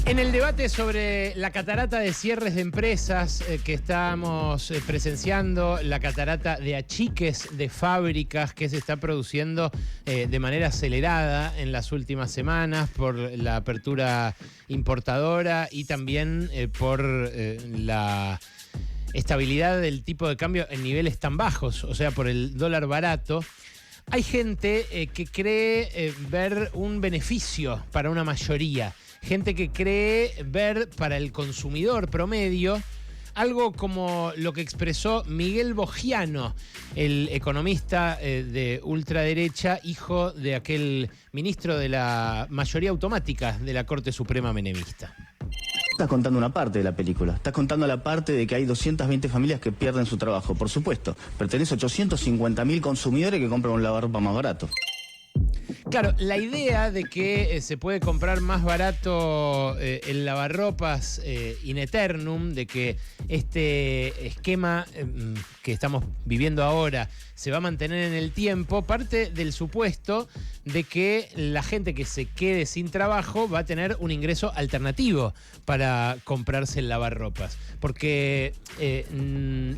En el debate sobre la catarata de cierres de empresas que estamos presenciando, la catarata de achiques de fábricas que se está produciendo de manera acelerada en las últimas semanas por la apertura importadora y también por la estabilidad del tipo de cambio en niveles tan bajos, o sea, por el dólar barato. Hay gente que cree ver un beneficio para una mayoría. Gente que cree ver para el consumidor promedio algo como lo que expresó Miguel Bogiano, el economista de ultraderecha, hijo de aquel ministro de la mayoría automática de la Corte Suprema menemista. Estás contando una parte de la película. Estás contando la parte de que hay 220 familias que pierden su trabajo. Por supuesto, pero tenés 850.000 consumidores que compran un lavarropa más barato. Claro, la idea de que se puede comprar más barato el lavarropas in eternum, de que este esquema que estamos viviendo ahora se va a mantener en el tiempo, parte del supuesto de que la gente que se quede sin trabajo va a tener un ingreso alternativo para comprarse el lavarropas. Porque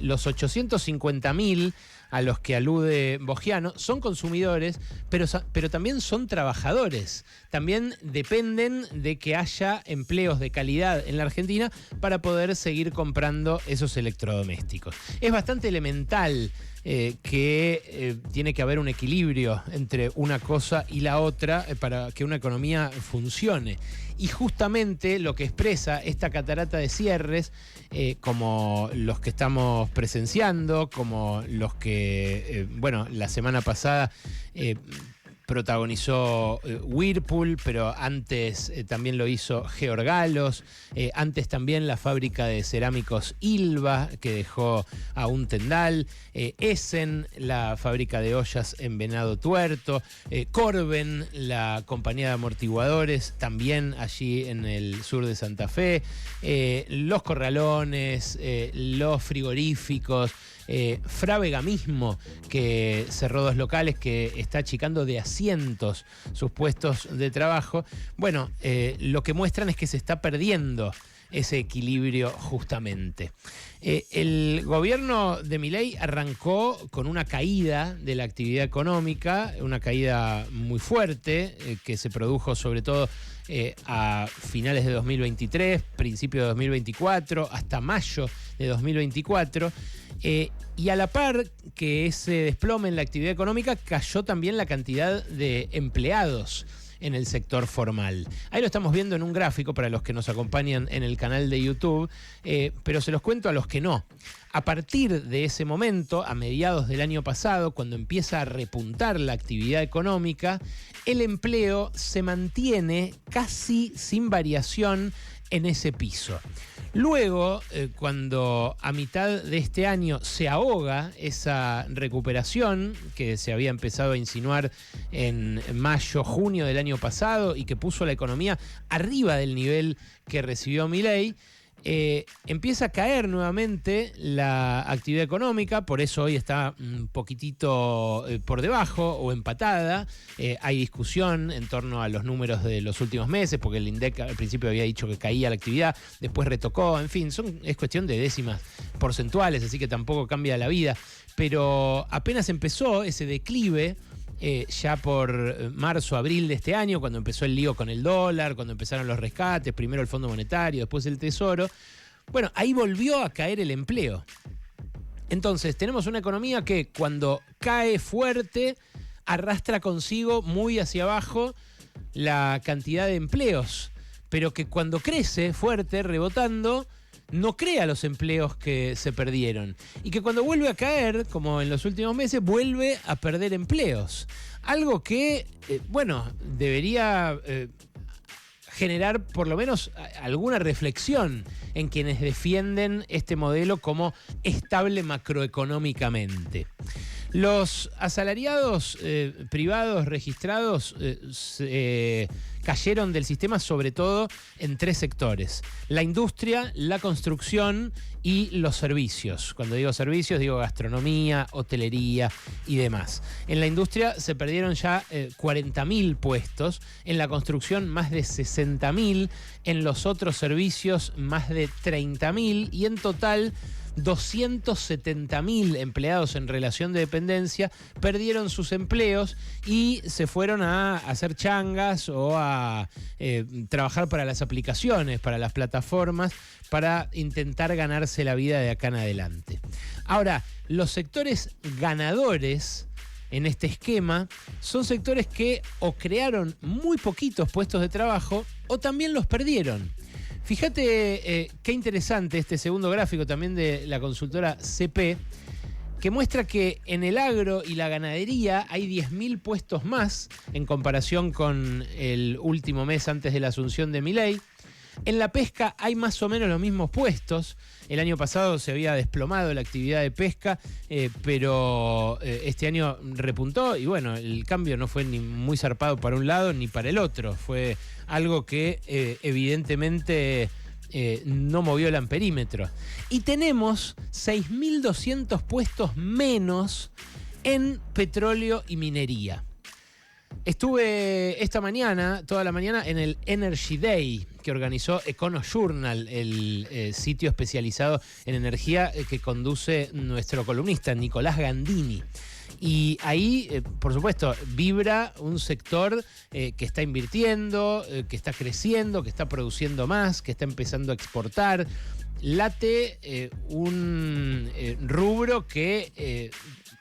los 850.000 a los que alude Bogiano son consumidores, pero también son trabajadores. También dependen de que haya empleos de calidad en la Argentina para poder seguir comprando esos electrodomésticos. Es bastante elemental que tiene que haber un equilibrio entre una cosa y la otra para que una economía funcione. Y justamente lo que expresa esta catarata de cierres, como los que estamos presenciando, como los que, la semana pasada protagonizó Whirlpool, pero antes también lo hizo Georgalos, antes también la fábrica de cerámicos Ilva, que dejó a un tendal, Essen, la fábrica de ollas en Venado Tuerto, Corben, la compañía de amortiguadores, también allí en el sur de Santa Fe, los corralones, los frigoríficos, Frávega mismo, que cerró 2 locales, que está achicando de asientos sus puestos de trabajo. Bueno, lo que muestran es que se está perdiendo ese equilibrio justamente. El gobierno de Milei arrancó con una caída de la actividad económica, una caída muy fuerte que se produjo sobre todo a finales de 2023, principio de 2024, hasta mayo de 2024. Y a la par que ese desplome en la actividad económica, cayó también la cantidad de empleados en el sector formal. Ahí lo estamos viendo en un gráfico para los que nos acompañan en el canal de YouTube, pero se los cuento a los que no. A partir de ese momento, a mediados del año pasado, cuando empieza a repuntar la actividad económica, el empleo se mantiene casi sin variación en ese piso. Luego, cuando a mitad de este año se ahoga esa recuperación que se había empezado a insinuar en mayo, junio del año pasado y que puso a la economía arriba del nivel que recibió Milei, empieza a caer nuevamente la actividad económica, por eso hoy está un poquitito por debajo o empatada. Hay discusión en torno a los números de los últimos meses, porque el INDEC al principio había dicho que caía la actividad, después retocó, en fin, es cuestión de décimas porcentuales, así que tampoco cambia la vida. Pero apenas empezó ese declive, ya por marzo, abril de este año, cuando empezó el lío con el dólar, cuando empezaron los rescates, primero el Fondo Monetario, después el Tesoro, bueno, ahí volvió a caer el empleo. Entonces, tenemos una economía que cuando cae fuerte, arrastra consigo muy hacia abajo la cantidad de empleos, pero que cuando crece fuerte, rebotando, no crea los empleos que se perdieron. Y que cuando vuelve a caer, como en los últimos meses, vuelve a perder empleos. Algo que, debería generar por lo menos alguna reflexión en quienes defienden este modelo como estable macroeconómicamente. Los asalariados privados registrados cayeron del sistema sobre todo en 3 sectores: la industria, la construcción y los servicios. Cuando digo servicios, digo gastronomía, hotelería y demás. En la industria se perdieron ya 40.000 puestos, en la construcción más de 60.000, en los otros servicios más de 30.000 y en total 270.000 empleados en relación de dependencia perdieron sus empleos y se fueron a hacer changas o a trabajar para las aplicaciones, para las plataformas, para intentar ganarse la vida de acá en adelante. Ahora, los sectores ganadores en este esquema son sectores que o crearon muy poquitos puestos de trabajo o también los perdieron. Fíjate qué interesante este segundo gráfico también de la consultora CP, que muestra que en el agro y la ganadería hay 10.000 puestos más en comparación con el último mes antes de la asunción de Milei. En la pesca hay más o menos los mismos puestos. El año pasado se había desplomado la actividad de pesca, pero este año repuntó y bueno, el cambio no fue ni muy zarpado para un lado ni para el otro. Fue algo que evidentemente no movió el amperímetro. Y tenemos 6.200 puestos menos en petróleo y minería. Estuve esta mañana, toda la mañana, en el Energy Day que organizó EconoJournal, el sitio especializado en energía que conduce nuestro columnista Nicolás Gandini. Y ahí, por supuesto, vibra un sector que está invirtiendo, que está creciendo, que está produciendo más, que está empezando a exportar. Late un rubro que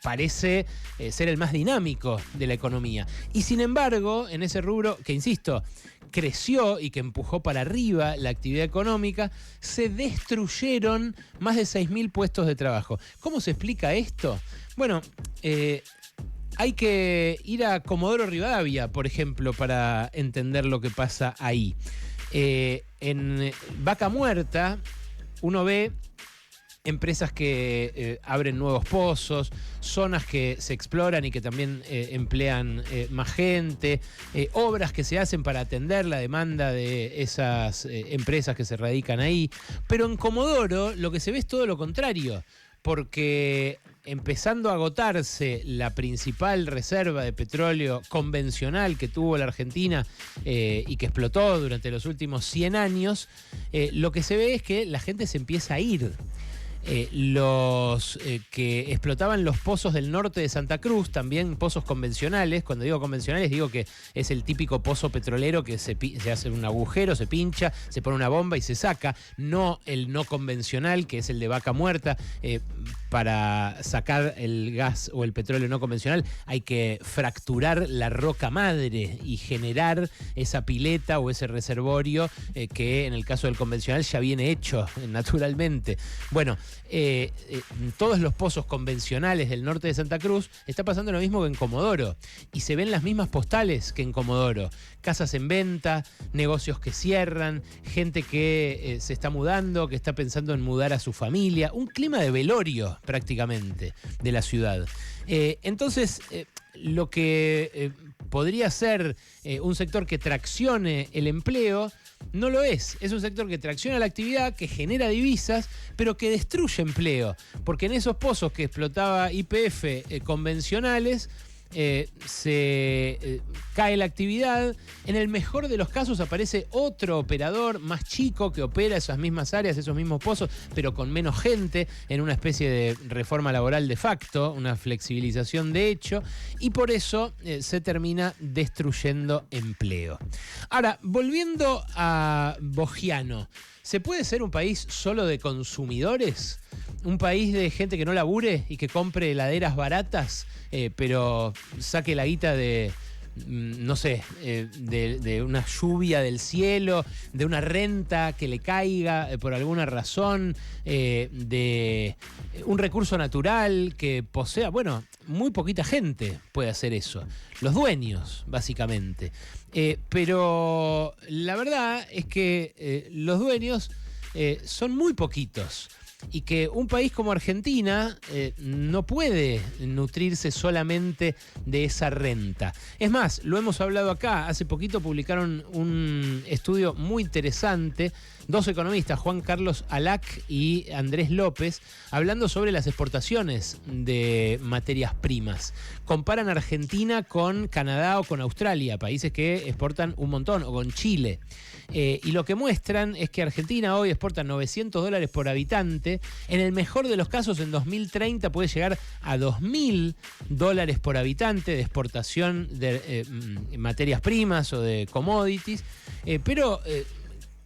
parece ser el más dinámico de la economía. Y sin embargo, en ese rubro, que insisto, creció y que empujó para arriba la actividad económica, se destruyeron más de 6.000 puestos de trabajo. ¿Cómo se explica esto? Bueno, hay que ir a Comodoro Rivadavia, por ejemplo, para entender lo que pasa ahí. En Vaca Muerta, uno ve empresas que abren nuevos pozos, zonas que se exploran y que también emplean más gente, obras que se hacen para atender la demanda de esas empresas que se radican ahí. Pero en Comodoro lo que se ve es todo lo contrario, porque empezando a agotarse la principal reserva de petróleo convencional que tuvo la Argentina y que explotó durante los últimos 100 años, lo que se ve es que la gente se empieza a ir. Los que explotaban los pozos del norte de Santa Cruz, también pozos convencionales. Cuando digo convencionales digo que es el típico pozo petrolero que se hace un agujero, se pincha, se pone una bomba y se saca, no el no convencional que es el de Vaca Muerta. Para sacar el gas o el petróleo no convencional hay que fracturar la roca madre y generar esa pileta o ese reservorio que en el caso del convencional ya viene hecho naturalmente. Bueno, todos los pozos convencionales del norte de Santa Cruz está pasando lo mismo que en Comodoro y se ven las mismas postales que en Comodoro: casas en venta, negocios que cierran, gente que se está mudando, que está pensando en mudar a su familia, un clima de velorio prácticamente de la ciudad. Entonces, lo que podría ser un sector que traccione el empleo no lo es. Es un sector que tracciona la actividad, que genera divisas, pero que destruye empleo. Porque en esos pozos que explotaba YPF convencionales, se cae la actividad. En el mejor de los casos aparece otro operador más chico que opera esas mismas áreas, esos mismos pozos, pero con menos gente, en una especie de reforma laboral de facto, una flexibilización de hecho, y por eso se termina destruyendo empleo. Ahora, volviendo a Bogiano, ¿se puede ser un país solo de consumidores? ¿Un país de gente que no labure y que compre heladeras baratas, pero saque la guita de, no sé, de una lluvia del cielo, de una renta que le caiga por alguna razón, de un recurso natural que posea? Bueno, muy poquita gente puede hacer eso. Los dueños, básicamente. Pero la verdad es que los dueños son muy poquitos. y que un país como Argentina no puede nutrirse solamente de esa renta. Es más, lo hemos hablado acá, hace poquito publicaron un estudio muy interesante, dos economistas, Juan Carlos Alac y Andrés López, hablando sobre las exportaciones de materias primas. Comparan Argentina con Canadá o con Australia, países que exportan un montón, o con Chile. Y lo que muestran es que Argentina hoy exporta $900 por habitante. En el mejor de los casos, en 2030 puede llegar a $2.000 por habitante de exportación de materias primas o de commodities. Pero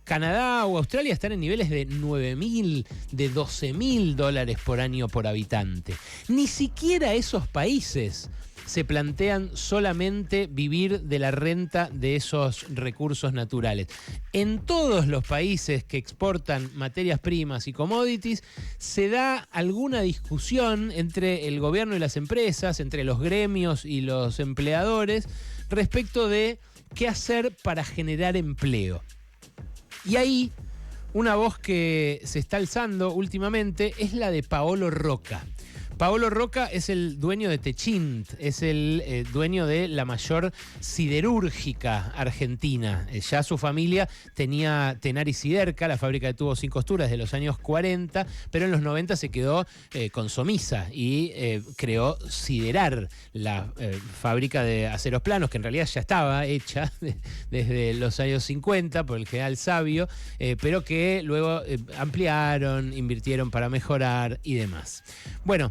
Canadá o Australia están en niveles de $9.000, de $12.000 por año por habitante. Ni siquiera esos países se plantean solamente vivir de la renta de esos recursos naturales. En todos los países que exportan materias primas y commodities se da alguna discusión entre el gobierno y las empresas, entre los gremios y los empleadores, respecto de qué hacer para generar empleo. Y ahí, una voz que se está alzando últimamente es la de Paolo Rocca. Paolo Rocca es el dueño de Techint, es el dueño de la mayor siderúrgica argentina. Ya su familia tenía Tenar y Siderca, la fábrica de tubos sin costuras de los años 40, pero en los 90 se quedó con Somisa y creó Siderar, la fábrica de aceros planos, que en realidad ya estaba hecha desde los años 50 por el general Sabio, pero que luego ampliaron, invirtieron para mejorar y demás. Bueno,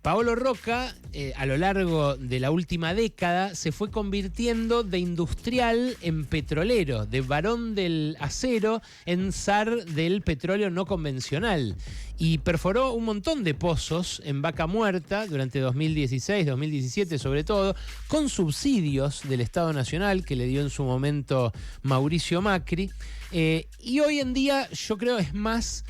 Paolo Rocca, a lo largo de la última década, se fue convirtiendo de industrial en petrolero, de varón del acero en zar del petróleo no convencional. Y perforó un montón de pozos en Vaca Muerta durante 2016, 2017 sobre todo, con subsidios del Estado Nacional que le dio en su momento Mauricio Macri. Y hoy en día yo creo es más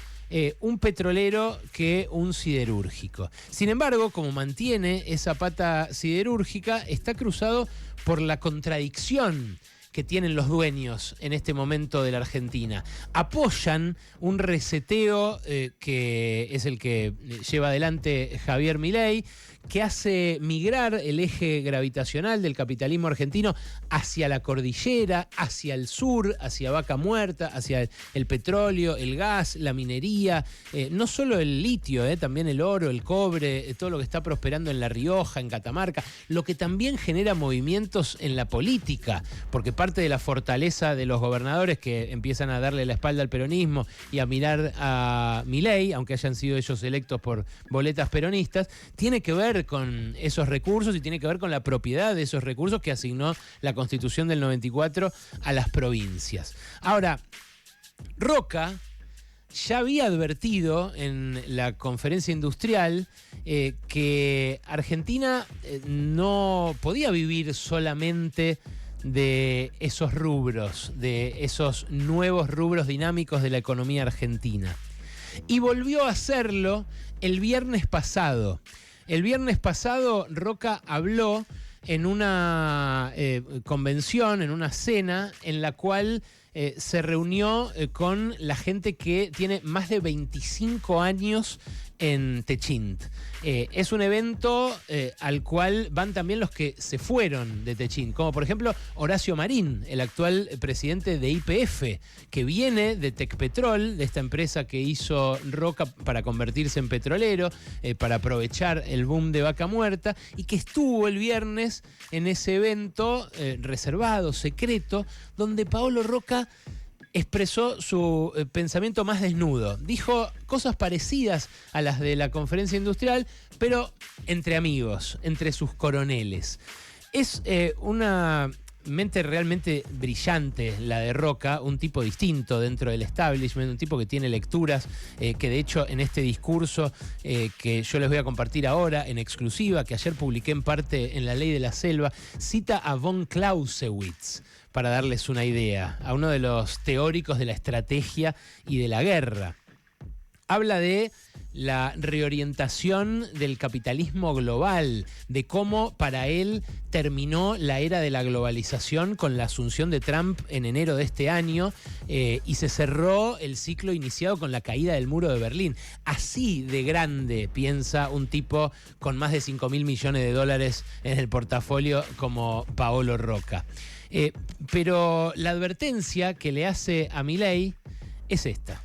un petrolero que un siderúrgico. Sin embargo, como mantiene esa pata siderúrgica, está cruzado por la contradicción que tienen los dueños en este momento de la Argentina. Apoyan un reseteo que es el que lleva adelante Javier Milei, que hace migrar el eje gravitacional del capitalismo argentino hacia la cordillera, hacia el sur, hacia Vaca Muerta, hacia el petróleo, el gas, la minería, no solo el litio, también el oro, el cobre, todo lo que está prosperando en La Rioja, en Catamarca, lo que también genera movimientos en la política, porque parte de la fortaleza de los gobernadores que empiezan a darle la espalda al peronismo y a mirar a Milei, aunque hayan sido ellos electos por boletas peronistas, tiene que ver con esos recursos y tiene que ver con la propiedad de esos recursos que asignó la Constitución del 94 a las provincias. Ahora, Rocca ya había advertido en la conferencia industrial que Argentina no podía vivir solamente de esos rubros, de esos nuevos rubros dinámicos de la economía argentina. Y volvió a hacerlo el viernes pasado. El viernes pasado Rocca habló en una convención, en una cena, en la cual se reunió con la gente que tiene más de 25 años en Techint. Es un evento al cual van también los que se fueron de Techint, como por ejemplo Horacio Marín, el actual presidente de YPF, que viene de Tecpetrol, de esta empresa que hizo Rocca para convertirse en petrolero, para aprovechar el boom de Vaca Muerta, y que estuvo el viernes en ese evento reservado, secreto, donde Paolo Rocca expresó su pensamiento más desnudo. Dijo cosas parecidas a las de la conferencia industrial, pero entre amigos, entre sus coroneles. Es una mente realmente brillante la de Rocca, un tipo distinto dentro del establishment, un tipo que tiene lecturas, que de hecho en este discurso que yo les voy a compartir ahora en exclusiva, que ayer publiqué en parte en La Ley de la Selva, cita a von Clausewitz, para darles una idea, a uno de los teóricos de la estrategia y de la guerra. habla de la reorientación del capitalismo global, de cómo para él terminó la era de la globalización con la asunción de Trump en enero de este año y se cerró el ciclo iniciado con la caída del muro de Berlín. Así de grande piensa un tipo con más de 5.000 millones de dólares en el portafolio como Paolo Rocca. Pero la advertencia que le hace a Milei es esta.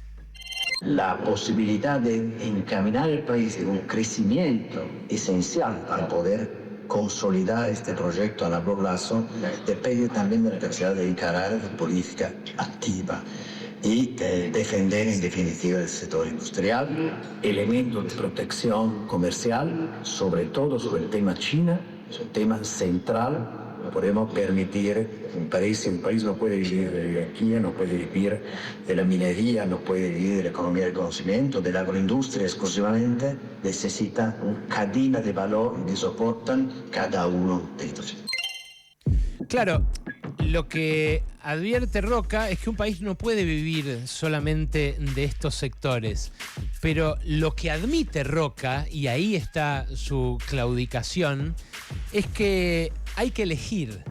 La posibilidad de encaminar el país en un crecimiento esencial para poder consolidar este proyecto a largo plazo depende también de la capacidad de encarar la política activa y defender en definitiva el sector industrial, elementos de protección comercial, sobre todo sobre el tema China, es un tema central. No podemos permitir un país no puede vivir de la energía, no puede vivir de la minería, no puede vivir de la economía del conocimiento, de la agroindustria exclusivamente, necesita una cadena de valor que soportan cada uno de ellos. Claro, lo que advierte Rocca es que un país no puede vivir solamente de estos sectores, pero lo que admite Rocca, y ahí está su claudicación, es que hay que elegir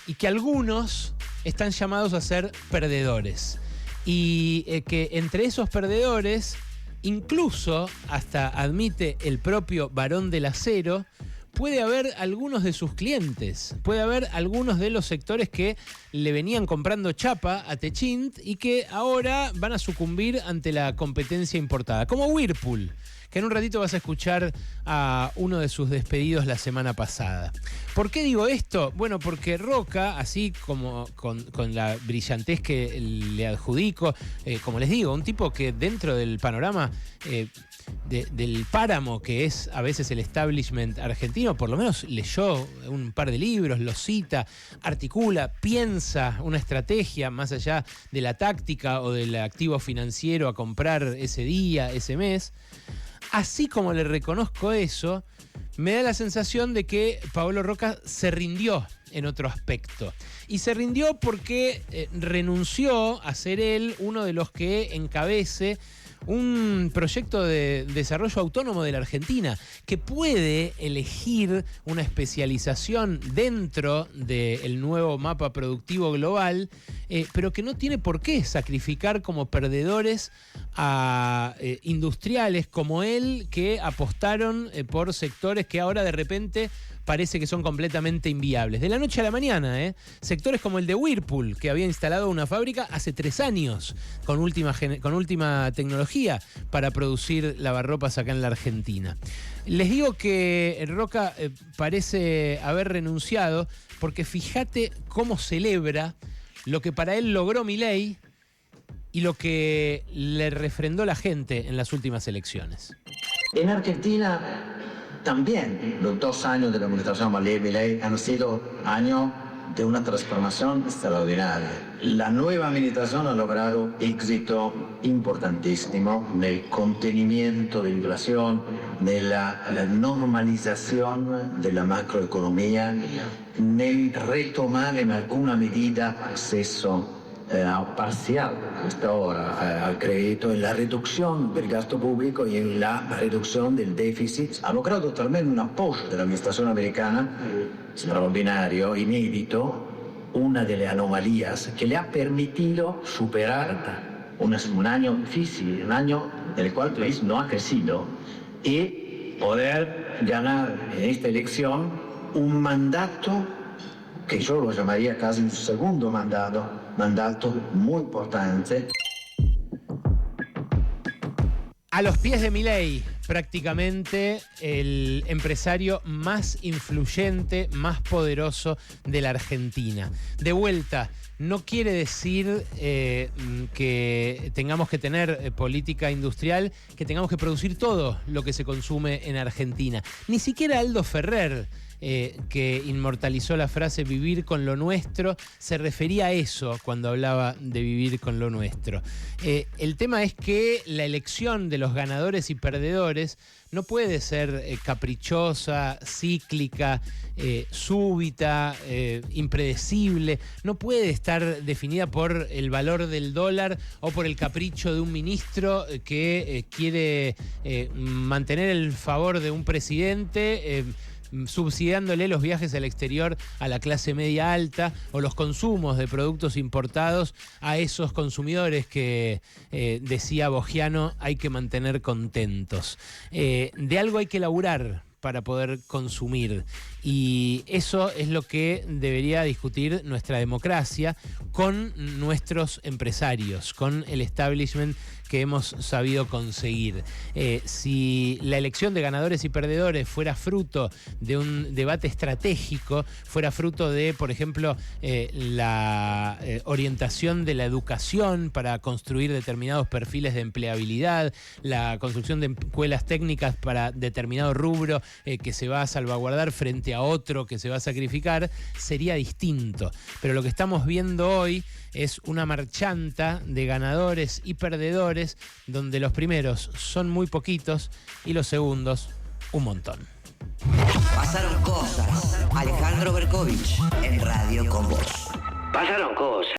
y que algunos están llamados a ser perdedores y que entre esos perdedores, incluso hasta admite el propio Barón del Acero, puede haber algunos de sus clientes, puede haber algunos de los sectores que le venían comprando chapa a Techint y que ahora van a sucumbir ante la competencia importada, como Whirlpool, que en un ratito vas a escuchar a uno de sus despedidos la semana pasada. ¿Por qué digo esto? Bueno, porque Rocca, así como con la brillantez que le adjudico, como les digo, un tipo que dentro del panorama del páramo que es a veces el establishment argentino, por lo menos leyó un par de libros, los cita, articula, piensa una estrategia más allá de la táctica o del activo financiero a comprar ese día, ese mes. Así como le reconozco eso, me da la sensación de que Paolo Rocca se rindió en otro aspecto. Y se rindió porque renunció a ser él uno de los que encabece un proyecto de desarrollo autónomo de la Argentina que puede elegir una especialización dentro del nuevo mapa productivo global, pero que no tiene por qué sacrificar como perdedores a industriales como él que apostaron por sectores que ahora de repente parece que son completamente inviables. De la noche a la mañana, sectores como el de Whirlpool, que había instalado una fábrica hace 3 años con última tecnología para producir lavarropas acá en la Argentina. Les digo que Rocca parece haber renunciado porque fíjate cómo celebra lo que para él logró Milei y lo que le refrendó la gente en las últimas elecciones. En Argentina también los 2 años de la administración Milei han sido años de una transformación extraordinaria. La nueva administración ha logrado éxito importantísimo en el contenimiento de inflación, en la normalización de la macroeconomía, en el retomar en alguna medida acceso parcial hasta ahora al crédito, en la reducción del gasto público y en la reducción del déficit. Ha logrado también un apoyo de la administración americana extraordinario, inédito, una de las anomalías que le ha permitido superar un año difícil, un año en el cual el país no ha crecido, y poder ganar en esta elección un mandato que yo lo llamaría casi un segundo mandato muy importante. A los pies de Milei, prácticamente el empresario más influyente, más poderoso de la Argentina. De vuelta, no quiere decir que tengamos que tener política industrial, que tengamos que producir todo lo que se consume en Argentina. Ni siquiera Aldo Ferrer, que inmortalizó la frase vivir con lo nuestro, se refería a eso cuando hablaba de vivir con lo nuestro. El tema es que la elección de los ganadores y perdedores no puede ser caprichosa, cíclica, súbita, impredecible. No puede estar definida por el valor del dólar o por el capricho de un ministro que quiere mantener el favor de un presidente, subsidiándole los viajes al exterior a la clase media alta o los consumos de productos importados a esos consumidores que, decía Bogiano, hay que mantener contentos. De algo hay que laburar para poder consumir. Y eso es lo que debería discutir nuestra democracia con nuestros empresarios, con el establishment que hemos sabido conseguir. Si la elección de ganadores y perdedores fuera fruto de un debate estratégico, fuera fruto de, por ejemplo, la orientación de la educación para construir determinados perfiles de empleabilidad, la construcción de escuelas técnicas para determinado rubro que se va a salvaguardar frente a otro que se va a sacrificar, sería distinto. Pero lo que estamos viendo hoy es una marchanta de ganadores y perdedores, donde los primeros son muy poquitos y los segundos un montón. Pasaron cosas. Alejandro Berkovich en Radio con Vos. Pasaron cosas.